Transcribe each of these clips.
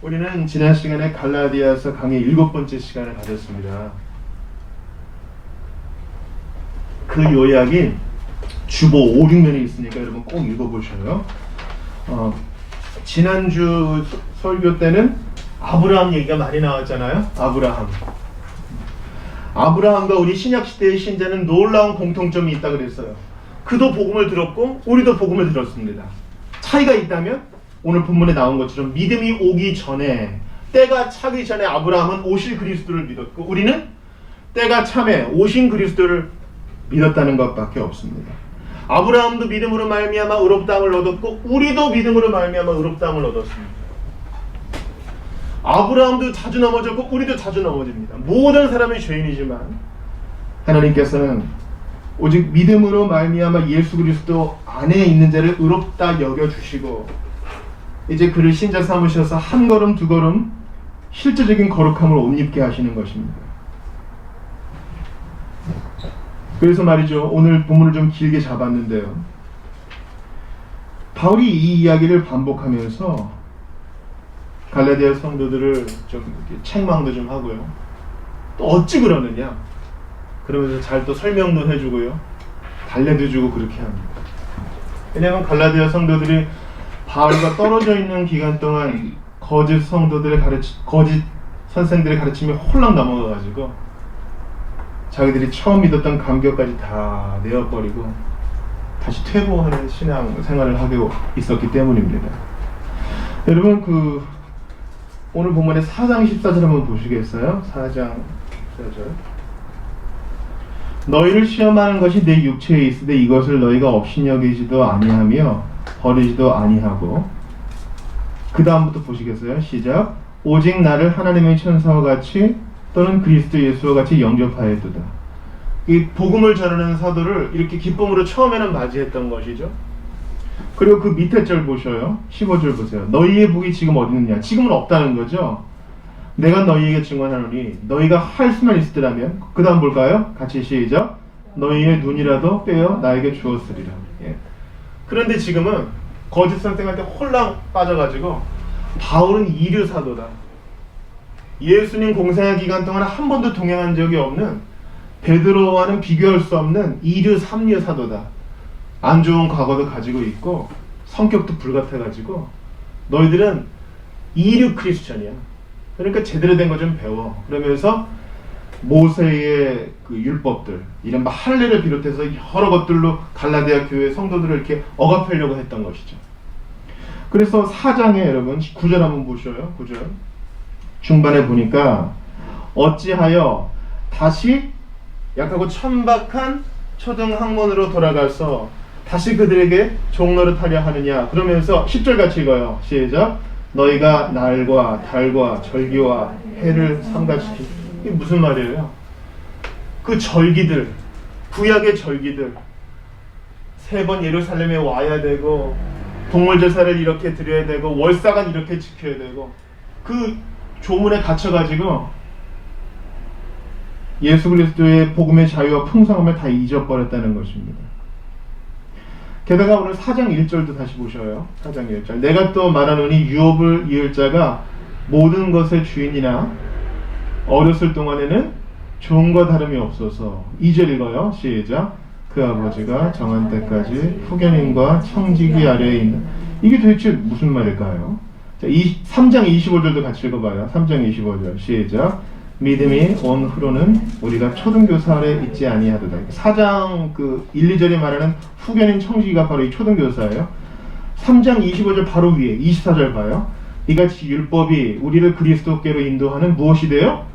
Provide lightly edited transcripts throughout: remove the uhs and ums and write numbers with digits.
우리는 지난 시간에 갈라디아서 강의 7번째 시간을 가졌습니다. 그 요약인 주보 5, 6면이 있으니까 여러분 꼭 읽어보셔요. 지난주 설교 때는 아브라함 얘기가 많이 나왔잖아요. 아브라함과 우리 신약시대의 신자는 놀라운 공통점이 있다고 그랬어요. 그도 복음을 들었고 우리도 복음을 들었습니다. 차이가 있다면 오늘 본문에 나온 것처럼 믿음이 오기 전에, 때가 차기 전에 아브라함은 오실 그리스도를 믿었고 우리는 때가 참에 오신 그리스도를 믿었다는 것밖에 없습니다. 아브라함도 믿음으로 말미암아 의롭다함을 얻었고 우리도 믿음으로 말미암아 의롭다함을 얻었습니다. 아브라함도 자주 넘어졌고 우리도 자주 넘어집니다. 모든 사람이 죄인이지만 하나님께서는 오직 믿음으로 말미암아 예수 그리스도 안에 있는 자를 의롭다 여겨주시고 이제 그를 신자 삼으셔서 한 걸음 두 걸음 실제적인 거룩함을 옷 입게 하시는 것입니다. 그래서 말이죠, 오늘 본문을 좀 길게 잡았는데요, 바울이 이 이야기를 반복하면서 갈라디아 성도들을 좀 책망도 좀 하고요, 또 어찌 그러느냐 그러면서 잘 또 설명도 해주고요, 달래도 주고 그렇게 합니다. 왜냐하면 갈라디아 성도들이 바울과 떨어져 있는 기간 동안 거짓 선생들의 가르침에 홀랑 넘어가가지고 자기들이 처음 믿었던 감격까지 다 내어버리고 다시 퇴보하는 신앙 생활을 하고 있었기 때문입니다. 여러분, 오늘 본문의 4장 14절 한번 보시겠어요? 4장 14절. 너희를 시험하는 것이 내 육체에 있으되 이것을 너희가 업신여기지도 아니하며 버리지도 아니하고, 그 다음부터 보시겠어요? 시작. 오직 나를 하나님의 천사와 같이 또는 그리스도 예수와 같이 영접하였도다. 이 복음을 전하는 사도를 이렇게 기쁨으로 처음에는 맞이했던 것이죠. 그리고 그 밑에 절 보셔요. 15절 보세요. 너희의 복이 지금 어디 있느냐? 지금은 없다는 거죠. 내가 너희에게 증언하노니 너희가 할 수만 있으더라면, 그 다음 볼까요? 같이 시작. 너희의 눈이라도 빼어 나에게 주었으리라. 예. 그런데 지금은 거짓 선생한테 홀랑 빠져가지고 바울은 이류 사도다. 예수님 공생의 기간 동안 한 번도 동행한 적이 없는, 베드로와는 비교할 수 없는 이류 삼류 사도다. 안 좋은 과거도 가지고 있고 성격도 불같아가지고 너희들은 이류 크리스천이야. 그러니까 제대로 된 거 좀 배워. 그러면서 모세의 그 율법들, 이른바 할례를 비롯해서 여러 것들로 갈라디아 교회 성도들을 이렇게 억압하려고 했던 것이죠. 그래서 4장에 여러분 9절 한번 보셔요. 9절 중반에 보니까 어찌하여 다시 약하고 천박한 초등학문으로 돌아가서 다시 그들에게 종노릇하려 하느냐. 그러면서 10절 같이 읽어요. 시작. 너희가 날과 달과 절기와 해를 삼가시키. 이게 무슨 말이에요? 그 절기들, 구약의 절기들, 3번 예루살렘에 와야 되고 동물 제사를 이렇게 드려야 되고 월사간 이렇게 지켜야 되고, 그 조문에 갇혀가지고 예수 그리스도의 복음의 자유와 풍성함을 다 잊어버렸다는 것입니다. 게다가 오늘 4장 1절도 다시 보셔요. 4장 1절. 내가 또 말하노니 유업을 이을 자가 모든 것의 주인이나 어렸을 동안에는 종과 다름이 없어서. 2절 읽어요. 시작. 그 아버지가 정한 때까지 후견인과 청지기 아래에 있는. 이게 도대체 무슨 말일까요? 자, 3장 25절도 같이 읽어봐요. 3장 25절 시작. 믿음이 온 후로는 우리가 초등교사 아래 있지 아니하도다. 4장 1, 2절에 말하는 후견인 청지기가 바로 이 초등교사예요. 3장 25절 바로 위에 24절 봐요. 이같이 율법이 우리를 그리스도께로 인도하는 무엇이 돼요?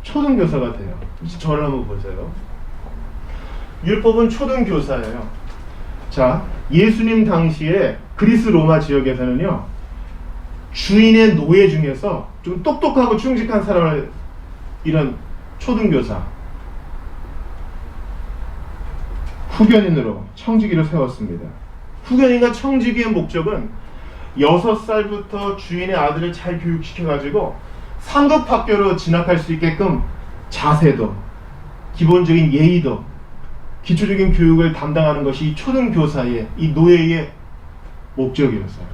초등교사가 돼요. 저를 한번 보세요. 율법은 초등교사예요. 자, 예수님 당시에 그리스 로마 지역에서는요, 주인의 노예 중에서 좀 똑똑하고 충직한 사람을 이런 초등교사, 후견인으로 청지기를 세웠습니다. 후견인과 청지기의 목적은 6살부터 주인의 아들을 잘 교육시켜가지고 상급학교로 진학할 수 있게끔 자세도, 기본적인 예의도, 기초적인 교육을 담당하는 것이 이 초등교사의, 이 노예의 목적이었어요.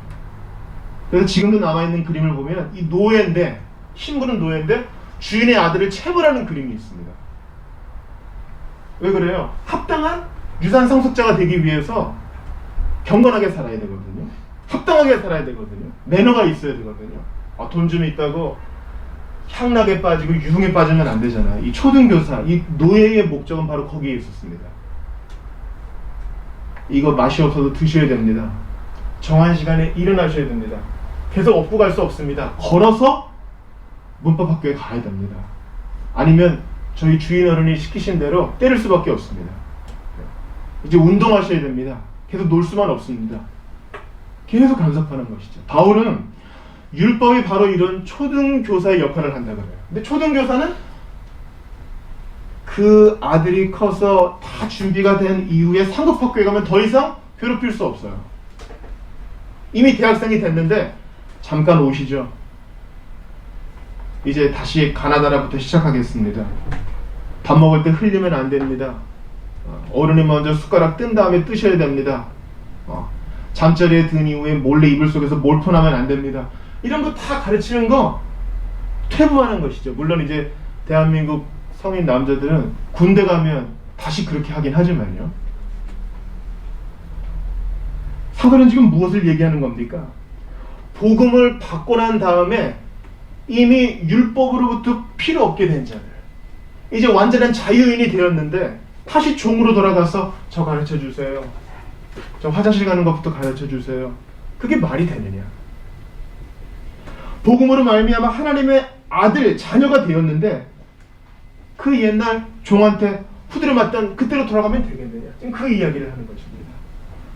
그래서 지금도 남아있는 그림을 보면 이 노예인데, 신부는 노예인데 주인의 아들을 체벌하는 그림이 있습니다. 왜 그래요? 합당한 유산 상속자가 되기 위해서 경건하게 살아야 되거든요. 합당하게 살아야 되거든요. 매너가 있어야 되거든요. 돈 좀 있다고 향락에 빠지고 유흥에 빠지면 안 되잖아요. 이 초등교사, 이 노예의 목적은 바로 거기에 있었습니다. 이거 맛이 없어도 드셔야 됩니다. 정한 시간에 일어나셔야 됩니다. 계속 업고 갈 수 없습니다. 걸어서 문법학교에 가야 됩니다. 아니면 저희 주인 어른이 시키신 대로 때릴 수밖에 없습니다. 이제 운동하셔야 됩니다. 계속 놀 수만 없습니다. 계속 간섭하는 것이죠. 바울은 율법이 바로 이런 초등교사의 역할을 한다 그래요. 근데 초등교사는 그 아들이 커서 다 준비가 된 이후에 상급학교에 가면 더 이상 괴롭힐 수 없어요. 이미 대학생이 됐는데 잠깐 오시죠. 이제 다시 가나다라부터 시작하겠습니다. 밥 먹을 때 흘리면 안 됩니다. 어른이 먼저 숟가락 뜬 다음에 뜨셔야 됩니다. 잠자리에 든 이후에 몰래 이불 속에서 몰폰하면 안 됩니다. 이런 거 다 가르치는 거 퇴보하는 것이죠. 물론 이제 대한민국 성인 남자들은 군대 가면 다시 그렇게 하긴 하지만요. 사도는 지금 무엇을 얘기하는 겁니까? 복음을 받고 난 다음에 이미 율법으로부터 필요 없게 된 자들, 이제 완전한 자유인이 되었는데 다시 종으로 돌아가서 저 가르쳐 주세요. 저 화장실 가는 것부터 가르쳐 주세요. 그게 말이 되느냐? 복음으로 말미암아 하나님의 아들, 자녀가 되었는데 그 옛날 종한테 후드려 맞던 그때로 돌아가면 되겠느냐? 지금 그 이야기를 하는 것입니다.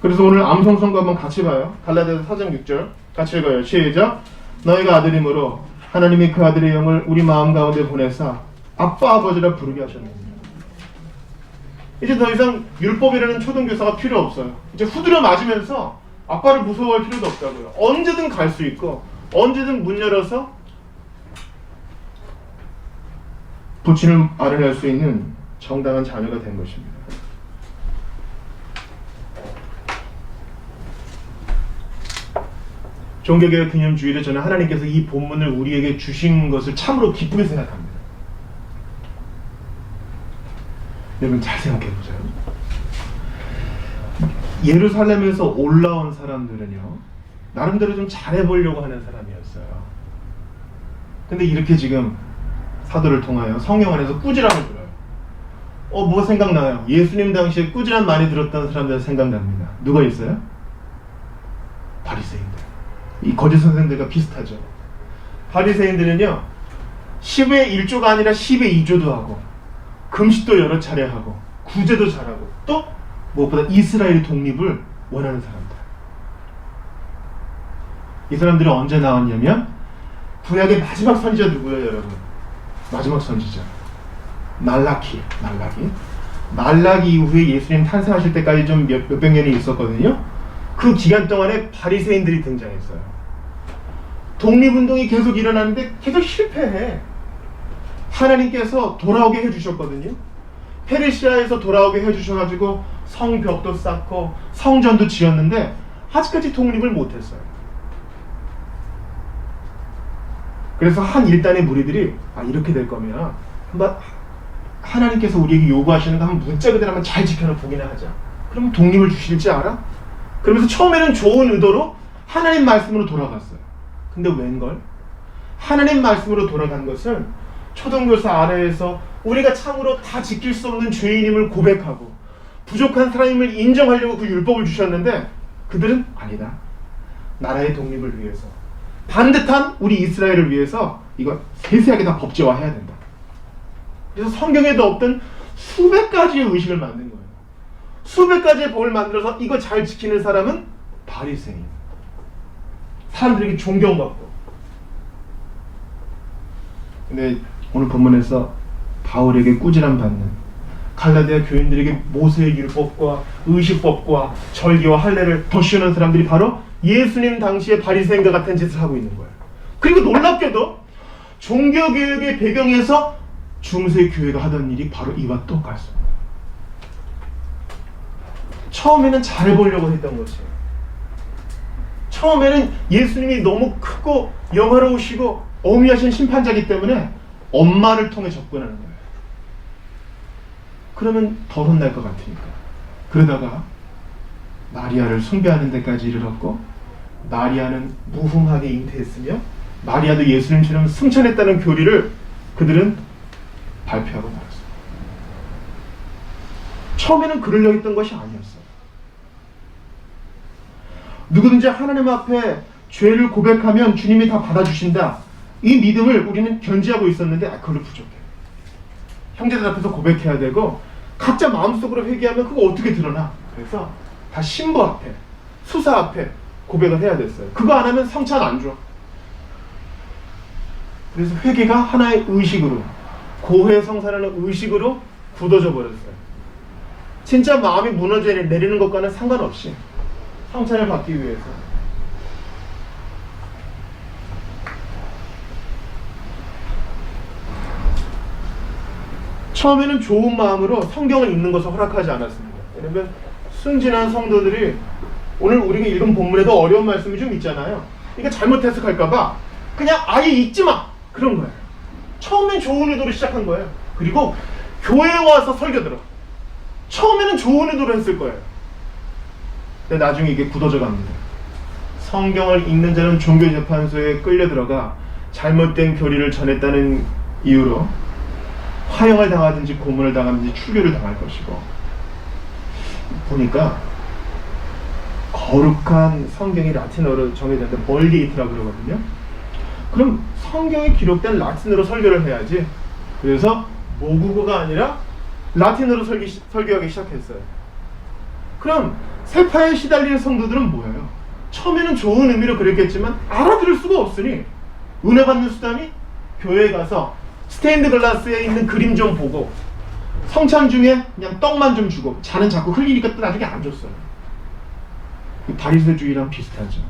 그래서 오늘 암송성도 한번 같이 봐요. 갈라디아서 4장 6절 같이 읽어요. 시작. 너희가 아들이므로 하나님이 그 아들의 영을 우리 마음 가운데 보내사 아빠 아버지라 부르게 하셨느니라. 이제 더 이상 율법이라는 초등교사가 필요 없어요. 이제 후드려 맞으면서 아빠를 무서워할 필요도 없다고요. 언제든 갈 수 있고 언제든 문 열어서 부친을 아련할 수 있는 정당한 자녀가 된 것입니다. 종교개혁 기념주일에 저는 하나님께서 이 본문을 우리에게 주신 것을 참으로 기쁘게 생각합니다. 여러분 잘 생각해 보세요. 예루살렘에서 올라온 사람들은요, 나름대로 좀 잘해보려고 하는 사람이었어요. 근데 이렇게 지금 사도를 통하여 성령 안에서 꾸지람을 들어요. 뭐 생각나요? 예수님 당시에 꾸지람 많이 들었던 사람들 생각납니다. 누가 있어요? 바리새인들. 이 거짓 선생들과 비슷하죠. 바리새인들은요 10의 1조가 아니라 10의 2조도 하고 금식도 여러 차례 하고 구제도 잘하고 또 무엇보다 이스라엘 독립을 원하는 사람들. 이 사람들이 언제 나왔냐면 구약의 마지막 선지자 누구예요 여러분? 마지막 선지자 말라키. 말라기 이후에 예수님 탄생하실 때까지 좀 몇백 년이 있었거든요. 그 기간 동안에 바리새인들이 등장했어요. 독립운동이 계속 일어나는데 계속 실패해. 하나님께서 돌아오게 해주셨거든요. 페르시아에서 돌아오게 해주셔가지고 성벽도 쌓고 성전도 지었는데 아직까지 독립을 못했어요. 그래서 한 일단의 무리들이 이렇게 될 거면 한번 하나님께서 우리에게 요구하시는 거 한번 문자 그대로 한번 잘 지켜서 보기나 하자. 그러면 독립을 주실지 알아? 그러면서 처음에는 좋은 의도로 하나님 말씀으로 돌아갔어요. 근데 웬걸? 하나님 말씀으로 돌아간 것은 초등교사 아래에서 우리가 참으로 다 지킬 수 없는 죄인임을 고백하고 부족한 사람임을 인정하려고 그 율법을 주셨는데 그들은 아니다. 나라의 독립을 위해서 반듯한 우리 이스라엘을 위해서 이거 세세하게 다 법제화해야 된다. 그래서 성경에도 없던 수백 가지의 의식을 만든 거예요. 수백 가지의 법을 만들어서 이거 잘 지키는 사람은 바리새인. 사람들에게 존경받고. 근데 오늘 본문에서 바울에게 꾸지람 받는 갈라디아 교인들에게 모세의 율법과 의식법과 절기와 할례를 덧씌우는 사람들이 바로 예수님 당시의 바리새인과 같은 짓을 하고 있는 거예요. 그리고 놀랍게도 종교개혁의 배경에서 중세 교회가 하던 일이 바로 이와 똑같습니다. 처음에는 잘해보려고 했던 것이에요. 처음에는 예수님이 너무 크고 영화로우시고 어미하신 심판자이기 때문에 엄마를 통해 접근하는 거예요. 그러면 덜 혼날 것 같으니까. 그러다가 마리아를 숭배하는 데까지 이르렀고, 마리아는 무흠하게 잉태했으며 마리아도 예수님처럼 승천했다는 교리를 그들은 발표하고 말았어요. 처음에는 그러려 했던 것이 아니었어요. 누구든지 하나님 앞에 죄를 고백하면 주님이 다 받아주신다, 이 믿음을 우리는 견지하고 있었는데 그걸로 부족해요. 형제들 앞에서 고백해야 되고 각자 마음속으로 회개하면 그거 어떻게 드러나? 그래서 다 신부 앞에, 수사 앞에 고백을 해야 됐어요. 그거 안 하면 성찬 안 줘. 그래서 회개가 하나의 의식으로, 고해성사라는 의식으로 굳어져 버렸어요. 진짜 마음이 무너져 내리는 것과는 상관없이 성찬을 받기 위해서. 처음에는 좋은 마음으로 성경을 읽는 것을 허락하지 않았습니다. 왜냐하면 순진한 성도들이, 오늘 우리가 읽은 본문에도 어려운 말씀이 좀 있잖아요. 그러니까 잘못 해석할까봐 그냥 아예 읽지 마! 그런 거예요. 처음엔 좋은 의도로 시작한 거예요. 그리고 교회에 와서 설교 들어. 처음에는 좋은 의도로 했을 거예요. 근데 나중에 이게 굳어져 갑니다. 성경을 읽는 자는 종교재판소에 끌려 들어가 잘못된 교리를 전했다는 이유로 화형을 당하든지 고문을 당하든지 추류를 당할 것이고, 보니까 거룩한 성경이 라틴어로 정해졌는데 벌게이트라고 그러거든요. 그럼 성경에 기록된 라틴어로 설교를 해야지. 그래서 모국어가 아니라 라틴어로 설교하기 시작했어요. 그럼 세파에 시달리는 성도들은 뭐예요? 처음에는 좋은 의미로 그랬겠지만 알아들을 수가 없으니 은혜 받는 수단이 교회에 가서 스테인드 글라스에 있는 그림 좀 보고, 성찬 중에 그냥 떡만 좀 주고, 잔은 자꾸 흘리니까 또 나중에 안 줬어요. 바리새주의랑 비슷하죠.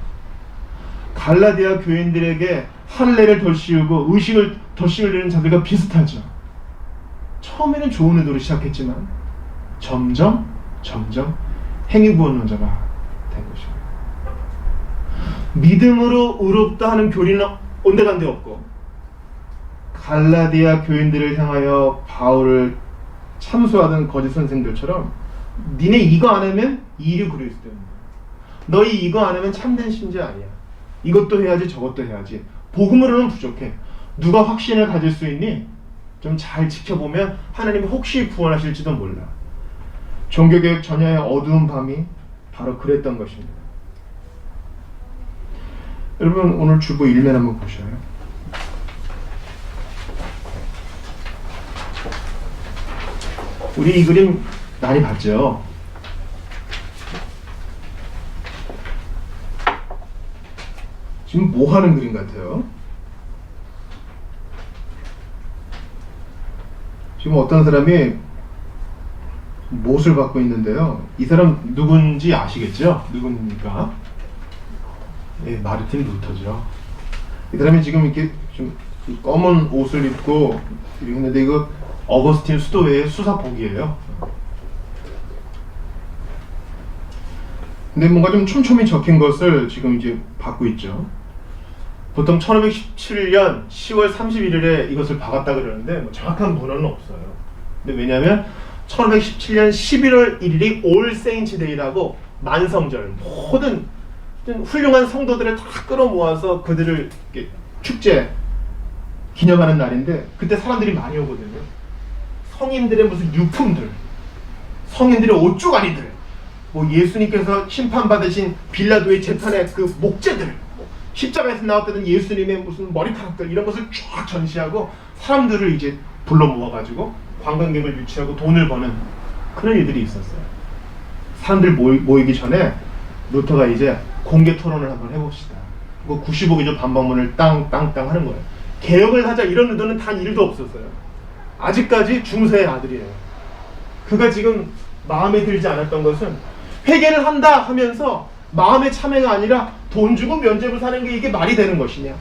갈라디아 교인들에게 할례를 더 씌우고 의식을 더 씌우려는 자들과 비슷하죠. 처음에는 좋은 의도로 시작했지만 점점 행위부원론자가 된 것입니다. 믿음으로 의롭다 하는 교리는 온데간데 없고, 갈라디아 교인들을 향하여 바울을 참수하던 거짓 선생들처럼 니네 이거 안 하면 이류 그리스도입니다. 너희 이거 안 하면 참된 신자 아니야. 이것도 해야지 저것도 해야지. 복음으로는 부족해. 누가 확신을 가질 수 있니? 좀 잘 지켜보면 하나님이 혹시 구원하실지도 몰라. 종교개혁 전야의 어두운 밤이 바로 그랬던 것입니다. 여러분, 오늘 주보 1면 한번 보셔요. 우리 이 그림 많이 봤죠? 지금 뭐 하는 그림 같아요? 지금 어떤 사람이 못을 받고 있는데요. 이 사람 누군지 아시겠죠? 누굽니까? 예, 마르틴 루터죠. 이 사람이 지금 이렇게 좀 검은 옷을 입고 있는데, 이거 어거스틴 수도회의 수사복이에요. 근데 뭔가 좀 촘촘히 적힌 것을 지금 이제 받고 있죠. 보통 1517년 10월 31일에 이것을 박았다 그러는데 뭐 정확한 문헌은 없어요. 근데 왜냐하면 1517년 11월 1일이 올 세인츠 데이라고 만성절, 모든 훌륭한 성도들을 다 끌어모아서 그들을 이렇게 축제 기념하는 날인데, 그때 사람들이 많이 오거든요. 성인들의 무슨 유품들, 성인들의 옷주가리들, 뭐 예수님께서 심판받으신 빌라도의 재판의 그 목재들, 십자가에서 나왔다는 예수님의 무슨 머리카락들, 이런 것을 쫙 전시하고 사람들을 이제 불러 모아가지고 관광객을 유치하고 돈을 버는 그런 일들이 있었어요. 사람들 모이기 전에 루터가 이제 공개 토론을 한번 해봅시다. 그 95기조 반박문을 땅땅땅 하는 거예요. 개혁을 하자 이런 의도는 단 1도 없었어요. 아직까지 중세의 아들이에요. 그가 지금 마음에 들지 않았던 것은 회개를 한다 하면서 마음의 참회가 아니라 돈 주고 면죄부 사는 게 이게 말이 되는 것이냐.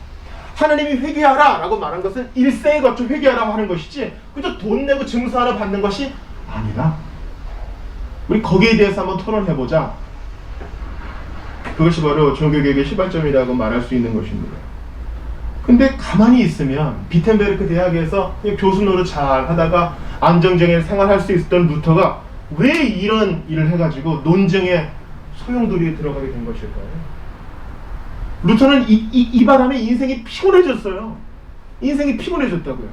하나님이 회개하라 라고 말한 것은 일생에 걸쳐 회개하라고 하는 것이지, 그저 돈 내고 증서 하나 받는 것이 아니라. 우리 거기에 대해서 한번 토론해보자. 그것이 바로 종교개혁의 시발점이라고 말할 수 있는 것입니다. 근데 가만히 있으면 비텐베르크 대학에서 교수 노릇 잘 하다가 안정적인 생활할 수 있었던 루터가 왜 이런 일을 해가지고 논쟁의 소용돌이에 들어가게 된 것일까요? 루터는 이 바람에 인생이 피곤해졌어요. 인생이 피곤해졌다고요.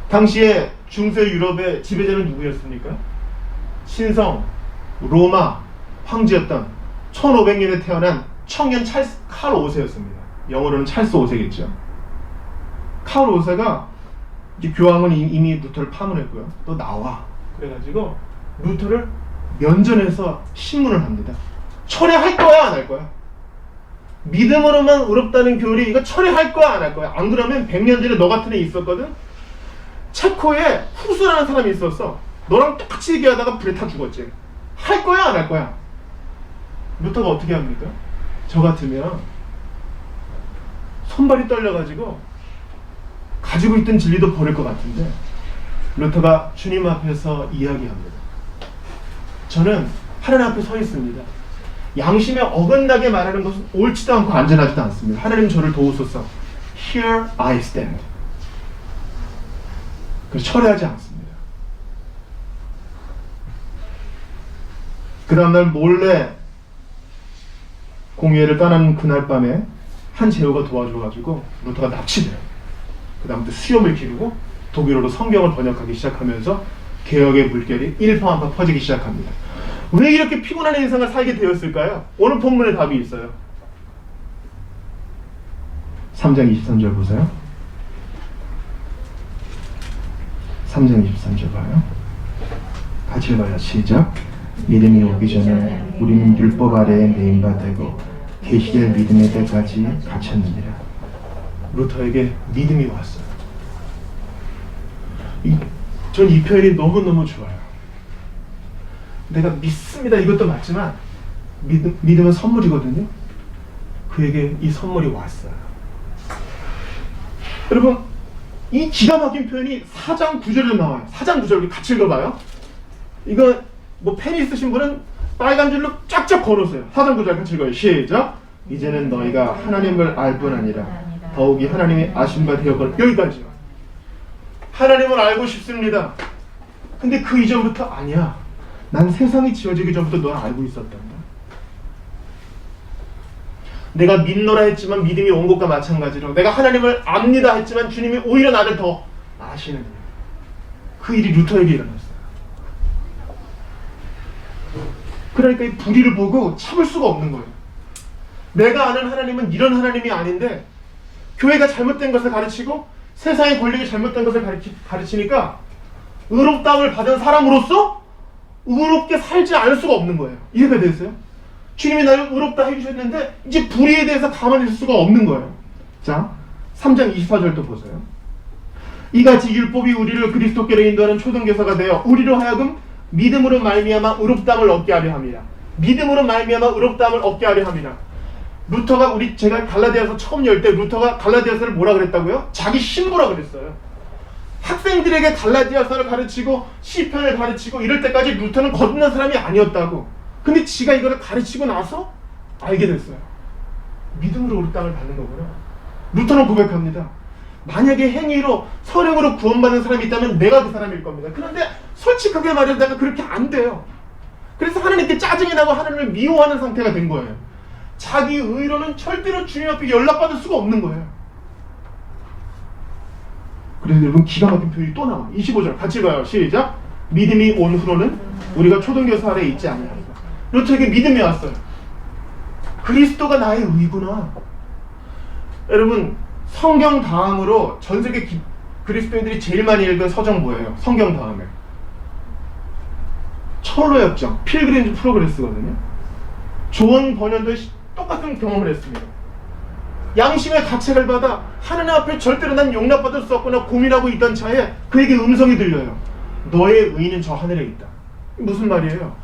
당시에 중세 유럽의 지배자는 누구였습니까? 신성 로마 황제였던 1500년에 태어난 청년 칼 5세였습니다. 영어로는 찰스 5세겠죠. 칼 5세가 이제 교황은 이미 루터를 파문했고요. 또 나와. 그래가지고 루터를 면전에서 신문을 합니다. 철회할 거야 안 할 거야? 믿음으로만 의롭다는 교리 이거 철회할 거야 안 할 거야? 안 그러면 100년 전에 너 같은 애 있었거든? 체코에 후스라는 사람이 있었어. 너랑 똑같이 얘기하다가 불에 타 죽었지. 할 거야 안 할 거야? 루터가 어떻게 합니까? 저 같으면 손발이 떨려가지고 가지고 있던 진리도 버릴 것 같은데 루터가 주님 앞에서 이야기합니다. 저는 하나님 앞에 서 있습니다. 양심에 어긋나게 말하는 것은 옳지도 않고 안전하지도 않습니다. 하나님 저를 도우소서. Here I stand. 그래서 철회하지 않습니다. 그 다음날 몰래 공회를 떠나는 그날 밤에 한 제후가 도와줘가지고 루터가 납치돼요. 그 다음부터 수염을 기르고 독일어로 성경을 번역하기 시작하면서 개혁의 물결이 일파만파 퍼지기 시작합니다. 왜 이렇게 피곤한 인생을 살게 되었을까요? 오늘 본문에 답이 있어요. 3장 23절 보세요. 3장 23절 봐요. 같이 읽어요. 시작. 믿음이 오기 전에 우리는 율법 아래에 매인바 되고 계시될 믿음의 때까지 갇혔느니라. 루터에게 믿음이 왔어요. 전 이 표현이 너무너무 좋아요. 내가 믿습니다. 이것도 맞지만 믿음은 선물이거든요. 그에게 이 선물이 왔어요. 여러분 이 기가 막힌 표현이 4장 9절에 나와요. 4장 9절 같이 읽어봐요. 이거 뭐 펜 있으신 분은 빨간 줄로 쫙쫙 걸으세요. 4장 9절 같이 읽어요. 시작. 이제는 너희가 하나님을 알 뿐 아니라 더욱이 하나님의 아심과 되었거늘. 여기까지요. 하나님을 알고 싶습니다. 근데 그 이전부터 아니야. 난 세상이 지어지기 전부터 너를 알고 있었단다. 내가 믿노라 했지만 믿음이 온 것과 마찬가지로 내가 하나님을 압니다 했지만 주님이 오히려 나를 더 아시는 거예요. 그 일이 루터에게 일어났어요. 그러니까 이 불의를 보고 참을 수가 없는 거예요. 내가 아는 하나님은 이런 하나님이 아닌데 교회가 잘못된 것을 가르치고 세상의 권력이 잘못된 것을 가르치니까 의롭다함을 받은 사람으로서 의롭게 살지 않을 수가 없는 거예요. 이해가 되세요? 주님이 나를 의롭다 해주셨는데 이제 불의에 대해서 가만히 있을 수가 없는 거예요. 자, 3장 24절도 보세요. 이같이 율법이 우리를 그리스도께로 인도하는 초등교사가 되어 우리로 하여금 믿음으로 말미암아 의롭다함을 얻게 하려 함이라. 믿음으로 말미암아 의롭다함을 얻게 하려 함이라. 루터가 제가 갈라디아서 처음 열 때 루터가 갈라디아서를 뭐라 그랬다고요? 자기 신부라 그랬어요. 학생들에게 갈라디아서를 가르치고 시편을 가르치고 이럴 때까지 루터는 거듭난 사람이 아니었다고. 근데 지가 이거를 가르치고 나서 알게 됐어요. 믿음으로 의롭다함을 받는 거구나. 루터는 고백합니다. 만약에 행위로 선행으로 구원받는 사람이 있다면 내가 그 사람일 겁니다. 그런데 솔직하게 말해서 내가 그렇게 안 돼요. 그래서 하나님께 짜증이 나고 하나님을 미워하는 상태가 된 거예요. 자기 의로는 절대로 주님 앞에 연락받을 수가 없는 거예요. 그래서 여러분 기가 막힌 표현이 또 나와요. 25절 같이 봐요. 시작. 믿음이 온 후로는 우리가 초등교사 아래에 있지 아니하리라. 루터에게 믿음이 왔어요. 그리스도가 나의 의구나. 여러분 성경 다음으로 전 세계 그리스도인들이 제일 많이 읽은 서적 뭐예요? 성경 다음에 철로역정, 필그림 프로그레스거든요. 존 버년도 똑같은 경험을 했습니다. 양심의 가책을 받아 하나님 앞에 절대로 난 용납받을 수 없구나 고민하고 있던 차에 그에게 음성이 들려요. 너의 의는 저 하늘에 있다. 무슨 말이에요?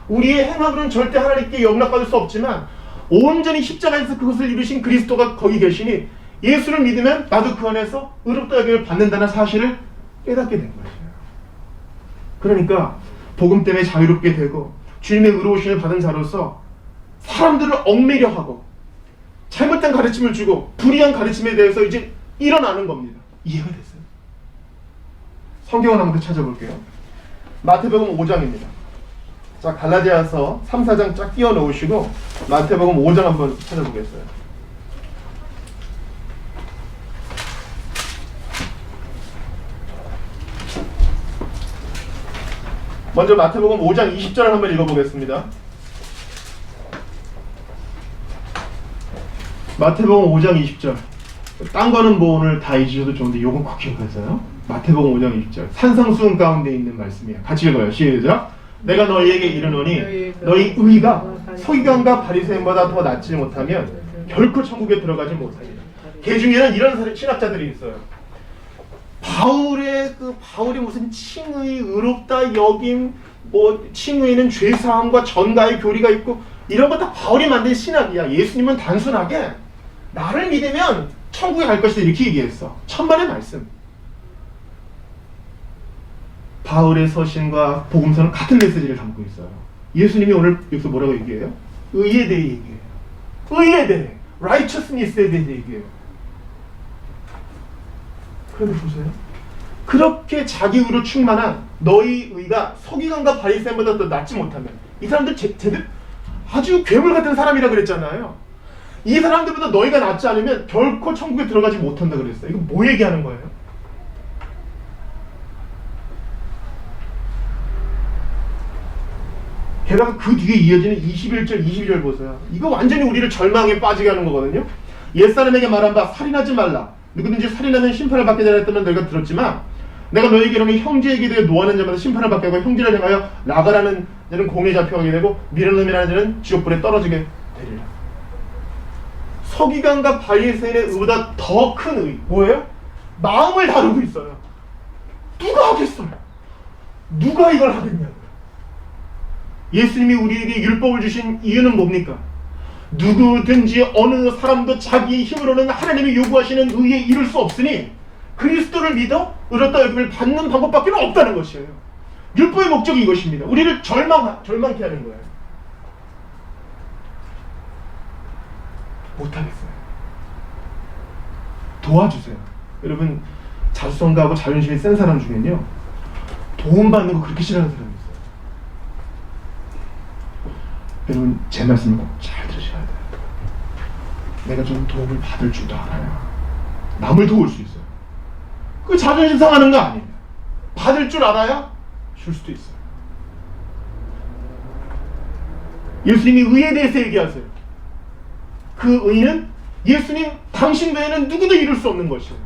우리의 행함으로는 절대 하나님께 용납받을 수 없지만 온전히 십자가에서 그것을 이루신 그리스도가 거기 계시니 예수를 믿으면 나도 그 안에서 의롭다 여김을 받는다는 사실을 깨닫게 된 것이에요. 그러니까 복음 때문에 자유롭게 되고 주님의 의로우심을 받은 자로서 사람들을 얽매려 하고 잘못된 가르침을 주고 불의한 가르침에 대해서 이제 일어나는 겁니다. 이해가 됐어요? 성경을 한번 더 찾아볼게요. 마태복음 5장입니다. 자, 갈라디아서 3, 4장 쫙 끼워 넣으시고 마태복음 5장 한번 찾아보겠어요. 먼저 마태복음 5장 20절을 한번 읽어보겠습니다. 마태복음 5장 20절. 딴 거는 뭐 오늘 다 잊으셔도 좋은데 요건 꼭 기억하세요. 마태복음 5장 20절. 산성수훈 가운데 있는 말씀이에요. 같이 읽어요. 시작. 내가 너희에게 이르노니 너희 의가 서기관과 바리새인보다 더 낫지 못하면 결코 천국에 들어가지 못하리라. 개 중에는 이런 신학자들이 있어요. 바울이 무슨 칭의, 의롭다 여김, 뭐 칭의는 죄사함과 전가의 교리가 있고 이런 거 다 바울이 만든 신학이야. 예수님은 단순하게 나를 믿으면 천국에 갈 것이다 이렇게 얘기했어. 천만의 말씀. 바울의 서신과 복음서는 같은 메시지를 담고 있어요. 예수님이 오늘 여기서 뭐라고 얘기해요? 의에 대해 얘기해요. 의에 대해, righteousness에 대해 얘기해요. 그런데 보세요. 그렇게 자기 의로 충만한 너희 의가 서기관과 바리새인보다 더 낫지 못하면 이 사람들 제대로 아주 괴물 같은 사람이라 그랬잖아요. 이 사람들보다 너희가 낫지 않으면 결코 천국에 들어가지 못한다 그랬어요. 이거 뭐 얘기하는 거예요? 게다가 그 뒤에 이어지는 21절, 22절 보세요. 이거 완전히 우리를 절망에 빠지게 하는 거거든요. 옛사람에게 말한 바 살인하지 말라. 누구든지 살인하면 심판을 받게 되라 했다면 너희가 들었지만 내가 너희에게 이르노니 형제에게 대해 노하는 자마다 심판을 받게 하고 형제를 행하여 나가라는 자는 공에 잡혀가게 되고 미련한 놈이라는 자는 지옥불에 떨어지게 되리라. 서기관과 바리새인의 의보다 더 큰 의 뭐예요? 마음을 다루고 있어요. 누가 하겠어요? 누가 이걸 하겠냐고요. 예수님이 우리에게 율법을 주신 이유는 뭡니까? 누구든지 어느 사람도 자기의 힘으로는 하나님이 요구하시는 의에 이룰 수 없으니 그리스도를 믿어 의롭다 여김을 받는 방법밖에 없다는 것이에요. 율법의 목적이 이것입니다. 우리를 절망케 하는 거예요. 못하겠어요. 도와주세요. 여러분 자수성가하고 자존심이 센 사람 중에는요 도움받는 거 그렇게 싫어하는 사람이 있어요. 여러분 제 말씀을 꼭 잘 들으셔야 돼요. 내가 좀 도움을 받을 줄도 알아요. 남을 도울 수 있어요. 그 자존심 상하는 거 아니에요. 받을 줄 알아야 줄 수도 있어요. 예수님이 의에 대해서 얘기하세요. 그 의는 예수님 당신 외에는 누구도 이룰 수 없는 것이에요.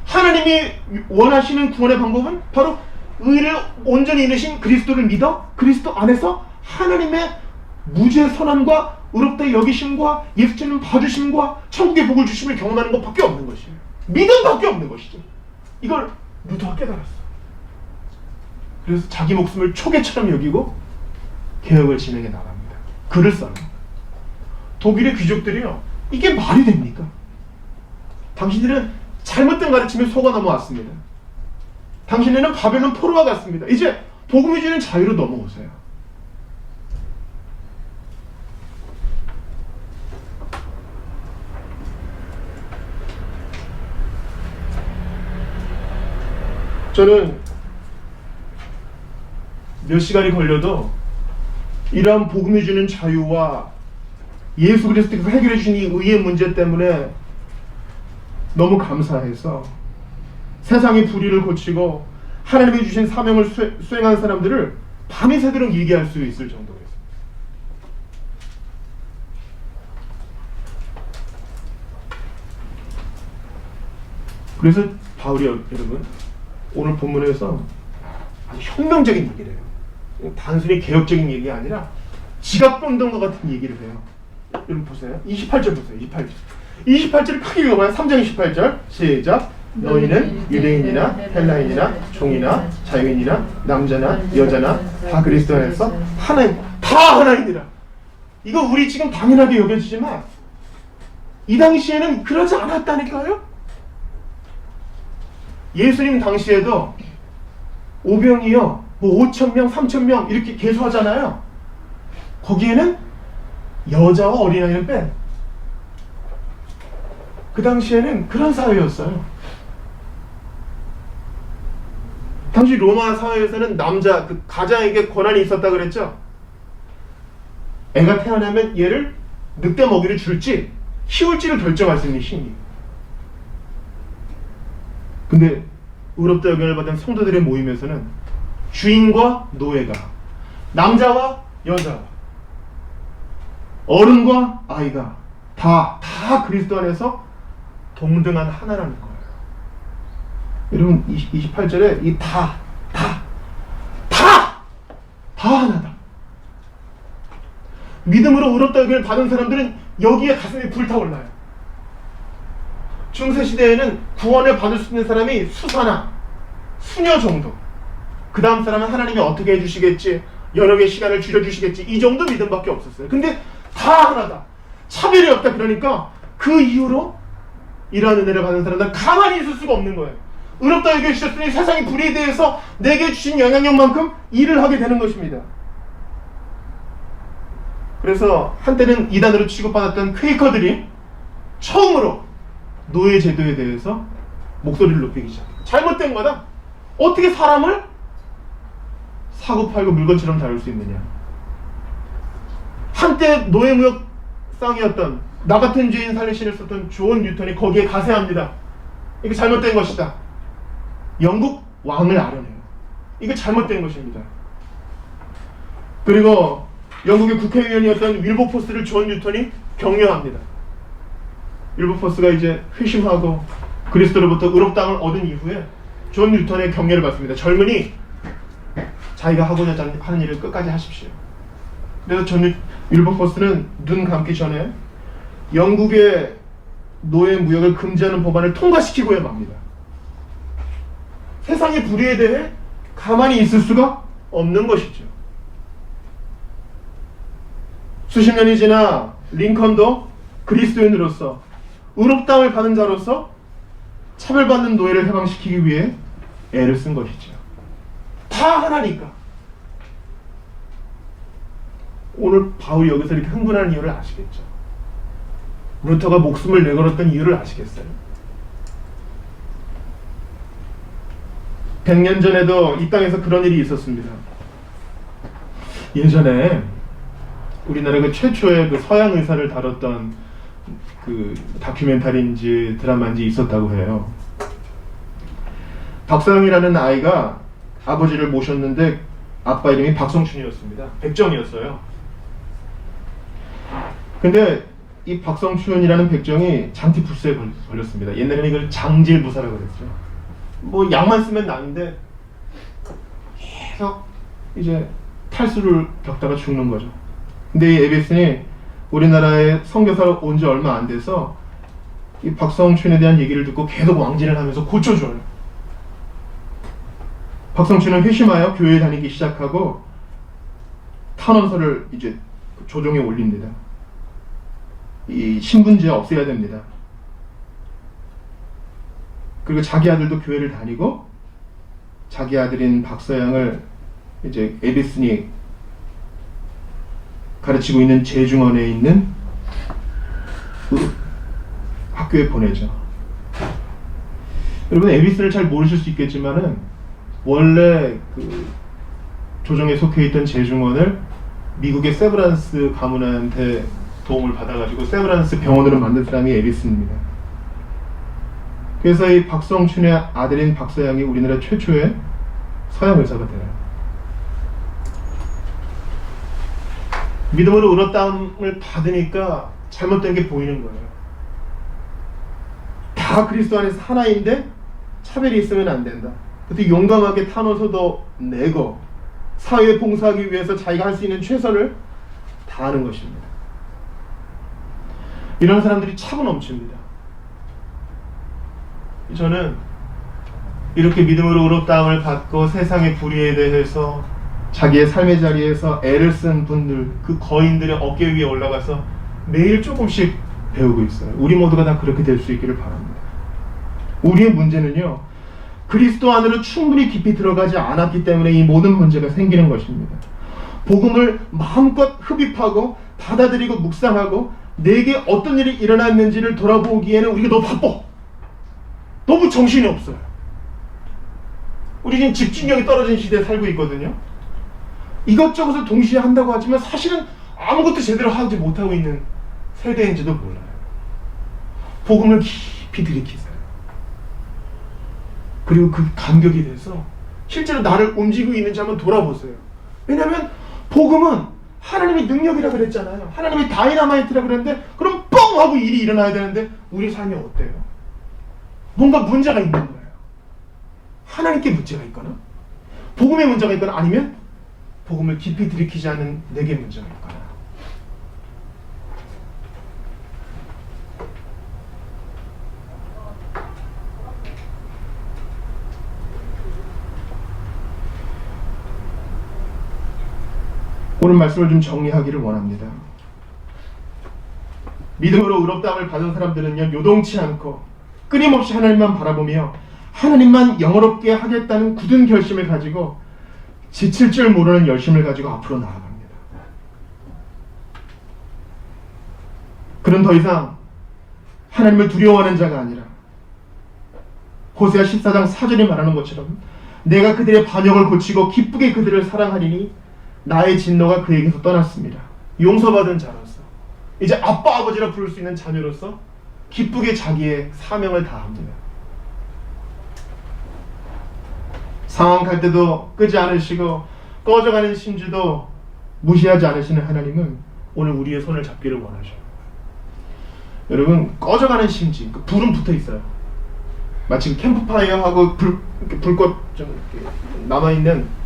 하나님이 원하시는 구원의 방법은 바로 의를 온전히 이루신 그리스도를 믿어 그리스도 안에서 하나님의 무죄 선함과 의롭다 여기심과 예수님 봐주심과 천국의 복을 주심을 경험하는 것밖에 없는 것이에요. 믿음밖에 없는 것이죠. 이걸 루터가 깨달았어. 그래서 자기 목숨을 초계처럼 여기고 개혁을 진행해 나갑니다. 글을 써요. 독일의 귀족들이요. 이게 말이 됩니까? 당신들은 잘못된 가르침에 속아 넘어왔습니다. 당신들은 바벨론 포로와 같습니다. 이제 복음이 주는 자유로 넘어오세요. 저는 몇 시간이 걸려도 이러한 복음이 주는 자유와 예수 그리스도께서 해결해 주신 이 의의 문제 때문에 너무 감사해서 세상의 불의를 고치고 하나님이 주신 사명을 수행한 사람들을 밤이 새도록 얘기할 수 있을 정도였습니다. 그래서 바울이 여러분 오늘 본문에서 아주 혁명적인 얘기를 해요. 단순히 개혁적인 얘기가 아니라 지각변동과 같은 얘기를 해요. 여러분 보세요. 28절 보세요. 28절을 크게 읽어봐요. 3장 28절 시작. 너희는 유대인이나 헬라인이나 종이나 자유인이나 남자나 여자나 다 그리스도 안에서 하나님, 다 하나님이라. 이거 우리 지금 당연하게 여겨지지만 이 당시에는 그러지 않았다니까요. 예수님 당시에도 오병이요 뭐 5,000명, 3,000명 이렇게 계수하잖아요. 거기에는 여자와 어린아이는 뺀. 그 당시에는 그런 사회였어요. 당시 로마 사회에서는 남자, 그 가장에게 권한이 있었다 그랬죠. 애가 태어나면 얘를 늑대 먹이를 줄지 키울지를 결정할 수 있는 힘이. 근데 의롭다 여김을 받은 성도들의 모임에서는 주인과 노예가, 남자와 여자와 어른과 아이가 다 그리스도 안에서 동등한 하나라는 거예요. 여러분 28절에 이 다 하나다. 믿음으로 의롭다 여김을 받은 사람들은 여기에 가슴이 불타올라요. 중세시대에는 구원을 받을 수 있는 사람이 수사나 수녀 정도, 그 다음 사람은 하나님이 어떻게 해주시겠지, 여러 개의 시간을 줄여주시겠지, 이 정도 믿음밖에 없었어요. 근데 다 하나다, 차별이 없다. 그러니까 그 이후로 이러한 은혜를 받은 사람들은 가만히 있을 수가 없는 거예요. 의롭다 여겨주셨으니 세상의 불의에 대해서 내게 주신 영향력만큼 일을 하게 되는 것입니다. 그래서 한때는 이단으로 취급받았던 퀘이커들이 처음으로 노예 제도에 대해서 목소리를 높이기 시작해요. 잘못된 거다. 어떻게 사람을 사고 팔고 물건처럼 다룰 수 있느냐. 한때 노예무역 쌍이었던, 나 같은 죄인 살리신을 썼던 존 뉴턴이 거기에 가세합니다. 이게 잘못된 것이다. 영국 왕을 알아내요. 이게 잘못된 것입니다. 그리고 영국의 국회의원이었던 윌버포스를 존 뉴턴이 격려합니다. 윌버포스가 이제 회심하고 그리스도로부터 의롭다함을 얻은 이후에 존 뉴턴의 격려를 받습니다. 젊은이, 자기가 하고자 하는 일을 끝까지 하십시오. 그래서 윌버포스는 눈 감기 전에 영국의 노예 무역을 금지하는 법안을 통과시키고야 맙니다. 세상의 불의에 대해 가만히 있을 수가 없는 것이죠. 수십 년이 지나 링컨도 그리스도인으로서 의롭다함을 받은 자로서 차별받는 노예를 해방시키기 위해 애를 쓴 것이죠. 다 하나니까. 오늘 바울이 여기서 이렇게 흥분하는 이유를 아시겠죠? 루터가 목숨을 내걸었던 이유를 아시겠어요? 100년 전에도 이 땅에서 그런 일이 있었습니다. 예전에 우리나라 그 최초의 그 서양 의사를 다뤘던 그 다큐멘터리인지 드라마인지 있었다고 해요. 박서영이라는 아이가 아버지를 모셨는데 아빠 이름이 박성춘이었습니다. 백정이었어요. 근데 이 박성춘이라는 백정이 장티푸스에 걸렸습니다. 옛날에는 이걸 장질부사라고 그랬죠. 뭐 약만 쓰면 나는데 계속 이제 탈수를 겪다가 죽는 거죠. 근데 이 에비슨이 우리나라에 선교사로 온 지 얼마 안 돼서 이 박성춘에 대한 얘기를 듣고 계속 왕진을 하면서 고쳐줘요. 박성춘은 회심하여 교회에 다니기 시작하고 탄원서를 이제 조정에 올립니다. 이 신분제 없애야 됩니다. 그리고 자기 아들도 교회를 다니고 자기 아들인 박서양을 이제 에디슨이 가르치고 있는 재중원에 있는 학교에 보내죠. 여러분 에디슨을 잘 모르실 수 있겠지만은 원래 그 조정에 속해 있던 재중원을 미국의 세브란스 가문한테 도움을 받아가지고 세브란스 병원으로 만든 사람이 에디슨입니다. 그래서 이 박성춘의 아들인 박서양이 우리나라 최초의 서양 의사가 돼요. 믿음으로 의롭다함을 받으니까 잘못된 게 보이는 거예요. 다 그리스도 안에서 하나인데 차별이 있으면 안 된다. 그래서 용감하게 탄원서도 내고 사회에 봉사하기 위해서 자기가 할 수 있는 최선을 다하는 것입니다. 이런 사람들이 차고 넘칩니다. 저는 이렇게 믿음으로 의롭다함을 받고 세상의 불의에 대해서 자기의 삶의 자리에서 애를 쓴 분들, 그 거인들의 어깨 위에 올라가서 매일 조금씩 배우고 있어요. 우리 모두가 다 그렇게 될 수 있기를 바랍니다. 우리의 문제는요, 그리스도 안으로 충분히 깊이 들어가지 않았기 때문에 이 모든 문제가 생기는 것입니다. 복음을 마음껏 흡입하고 받아들이고 묵상하고 내게 어떤 일이 일어났는지를 돌아보기에는 우리가 너무 바빠. 너무 정신이 없어요. 우리 지금 집중력이 떨어진 시대에 살고 있거든요. 이것저것을 동시에 한다고 하지만 사실은 아무것도 제대로 하지 못하고 있는 세대인지도 몰라요. 복음을 깊이 들이키세요. 그리고 그 감격이 돼서 실제로 나를 움직이고 있는지 한번 돌아보세요. 왜냐하면 복음은 하나님의 능력이라 그랬잖아요. 하나님의 다이너마이트라 그랬는데 그럼 뻥 하고 일이 일어나야 되는데 우리 삶이 어때요? 뭔가 문제가 있는 거예요. 하나님께 문제가 있거나 복음에 문제가 있거나 아니면 복음을 깊이 들이키지 않은 내게 문제가 있거나. 오늘 말씀을 좀 정리하기를 원합니다. 믿음으로 의롭다함을 받은 사람들은요, 요동치 않고 끊임없이 하나님만 바라보며 하나님만 영어롭게 하겠다는 굳은 결심을 가지고 지칠 줄 모르는 열심을 가지고 앞으로 나아갑니다. 그는 더 이상 하나님을 두려워하는 자가 아니라 호세아 14장 4절이 말하는 것처럼 내가 그들의 반역을 고치고 기쁘게 그들을 사랑하리니 나의 진노가 그에게서 떠났습니다. 용서받은 자로서 이제 아빠 아버지라 부를 수 있는 자녀로서 기쁘게 자기의 사명을 다합니다. 상황 갈 때도 끄지 않으시고 꺼져가는 심지도 무시하지 않으시는 하나님은 오늘 우리의 손을 잡기를 원하셔요. 여러분, 꺼져가는 심지, 그 불은 붙어 있어요. 마치 캠프파이어하고 불꽃 좀 남아있는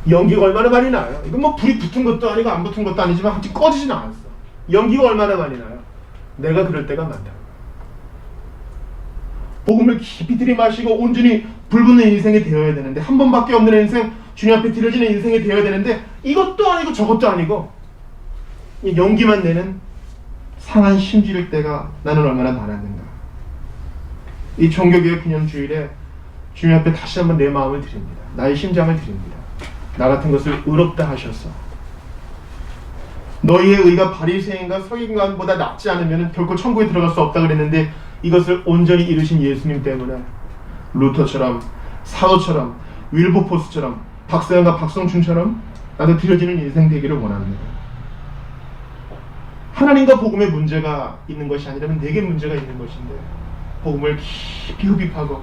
연기가 얼마나 많이 나요? 이건 뭐 불이 붙은 것도 아니고 안 붙은 것도 아니지만 아직 꺼지진 않았어. 연기가 얼마나 많이 나요? 내가 그럴 때가 많다. 복음을 깊이 들이마시고 온전히 불붙는 인생이 되어야 되는데, 한 번밖에 없는 인생, 주님 앞에 드려지는 인생이 되어야 되는데 이것도 아니고 저것도 아니고 연기만 내는 상한 심지일 때가 나는 얼마나 많았는가. 이 종교개혁 기념주일에 주님 앞에 다시 한번 내 마음을 드립니다. 나의 심장을 드립니다. 나 같은 것을 의롭다 하셔서 너희의 의가 바리새인과 서기관보다 낫지 않으면 결코 천국에 들어갈 수 없다 그랬는데 이것을 온전히 이루신 예수님 때문에 루터처럼 사도처럼 윌버포스처럼 박서연과 박성춘처럼 나도 드려지는 인생 되기를 원합니다. 하나님과 복음의 문제가 있는 것이 아니라면 내게 문제가 있는 것인데 복음을 깊이 흡입하고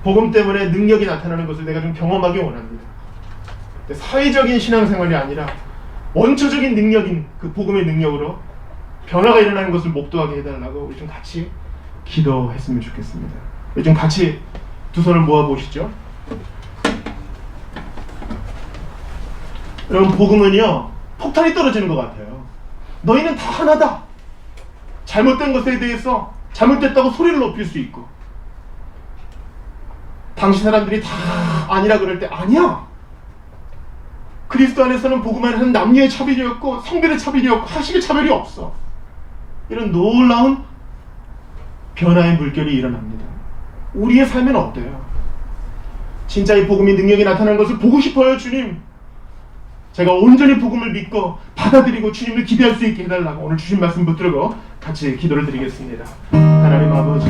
복음 때문에 능력이 나타나는 것을 내가 좀 경험하기 원합니다. 사회적인 신앙생활이 아니라 원초적인 능력인 그 복음의 능력으로 변화가 일어나는 것을 목도하게 해달라고 우리 좀 같이 기도했으면 좋겠습니다. 우리 좀 같이 두 손을 모아보시죠. 여러분, 복음은요 폭탄이 떨어지는 것 같아요. 너희는 다 하나다. 잘못된 것에 대해서 잘못됐다고 소리를 높일 수 있고, 당시 사람들이 다 아니라 그럴 때 아니야. 그리스도 안에서는 복음 안에서는 남녀의 차별이 없고 성별의 차별이 없고 하식의 차별이 없어. 이런 놀라운 변화의 물결이 일어납니다. 우리의 삶은 어때요? 진짜 이 복음의 능력이 나타나는 것을 보고 싶어요. 주님, 제가 온전히 복음을 믿고 받아들이고 주님을 기대할 수 있게 해달라고 오늘 주신 말씀 붙들고 같이 기도를 드리겠습니다. 하나님 아버지,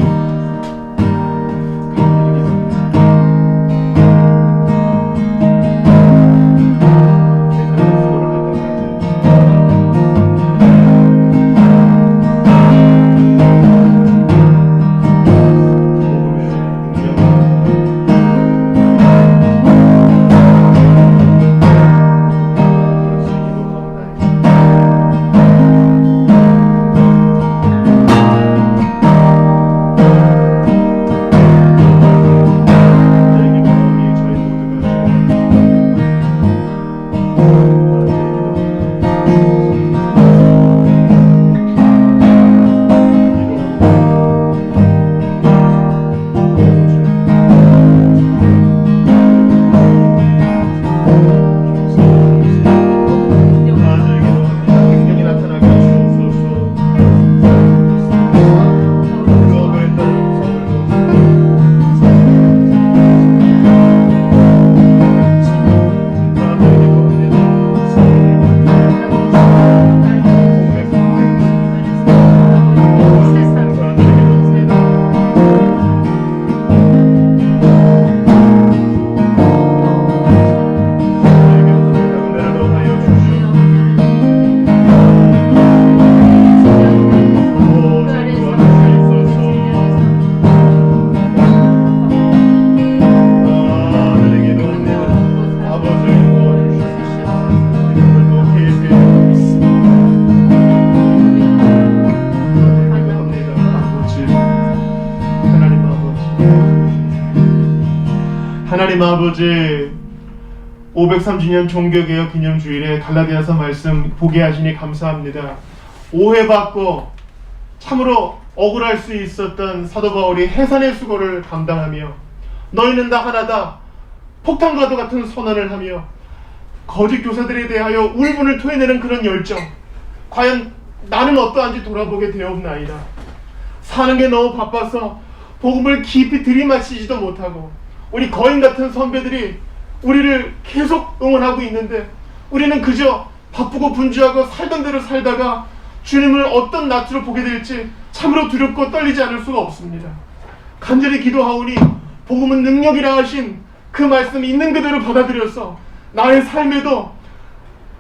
하나님 아버지, 530년 종교개혁 기념주일에 갈라디아서 말씀 보게 하시니 감사합니다. 오해받고 참으로 억울할 수 있었던 사도 바울이 해산의 수고를 감당하며 너희는 다 하나다 폭탄과도 같은 선언을 하며 거짓 교사들에 대하여 울분을 토해내는 그런 열정, 과연 나는 어떠한지 돌아보게 되었나이다. 사는 게 너무 바빠서 복음을 깊이 들이마시지도 못하고 우리 거인 같은 선배들이 우리를 계속 응원하고 있는데 우리는 그저 바쁘고 분주하고 살던 대로 살다가 주님을 어떤 낯으로 보게 될지 참으로 두렵고 떨리지 않을 수가 없습니다. 간절히 기도하오니 복음은 능력이라 하신 그 말씀이 있는 그대로 받아들여서 나의 삶에도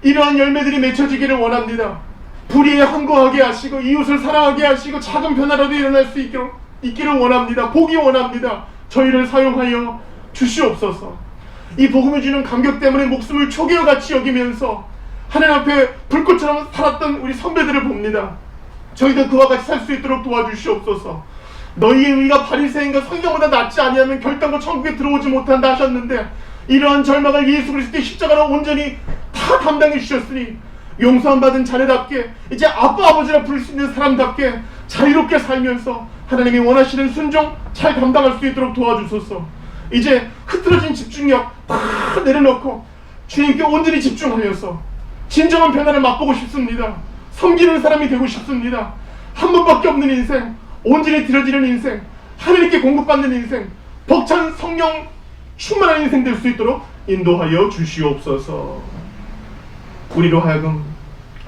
이러한 열매들이 맺혀지기를 원합니다. 불의에 항거하게 하시고 이웃을 사랑하게 하시고 작은 변화라도 일어날 수 있기를 원합니다. 보기 원합니다. 저희를 사용하여 주시옵소서. 이 복음이 주는 감격 때문에 목숨을 초계와 같이 여기면서 하나님 앞에 불꽃처럼 살았던 우리 선배들을 봅니다. 저희도 그와 같이 살 수 있도록 도와주시옵소서. 너희의 의가 바리새인과 선생보다 낫지 아니하면 결단코 천국에 들어오지 못한다 하셨는데 이러한 절망을 예수 그리스도의 십자가로 온전히 다 담당해 주셨으니 용서함 받은 자녀답게 이제 아빠 아버지라 부를 수 있는 사람답게 자유롭게 살면서 하나님이 원하시는 순종 잘 감당할 수 있도록 도와주소서. 이제 흐트러진 집중력 다 내려놓고 주님께 온전히 집중하여서 진정한 변화를 맛보고 싶습니다. 섬기는 사람이 되고 싶습니다. 한 번밖에 없는 인생, 온전히 드려지는 인생, 하나님께 공급받는 인생, 벅찬 성령 충만한 인생 될 수 있도록 인도하여 주시옵소서. 우리로 하여금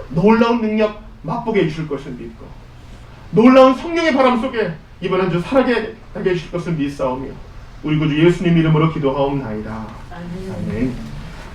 놀라운 능력 맛보게 해주실 것을 믿고 놀라운 성령의 바람 속에 이번 한 주 살아가게 해주실 것을 믿사오며 우리 구주 예수님 이름으로 기도하옵나이다. 아멘.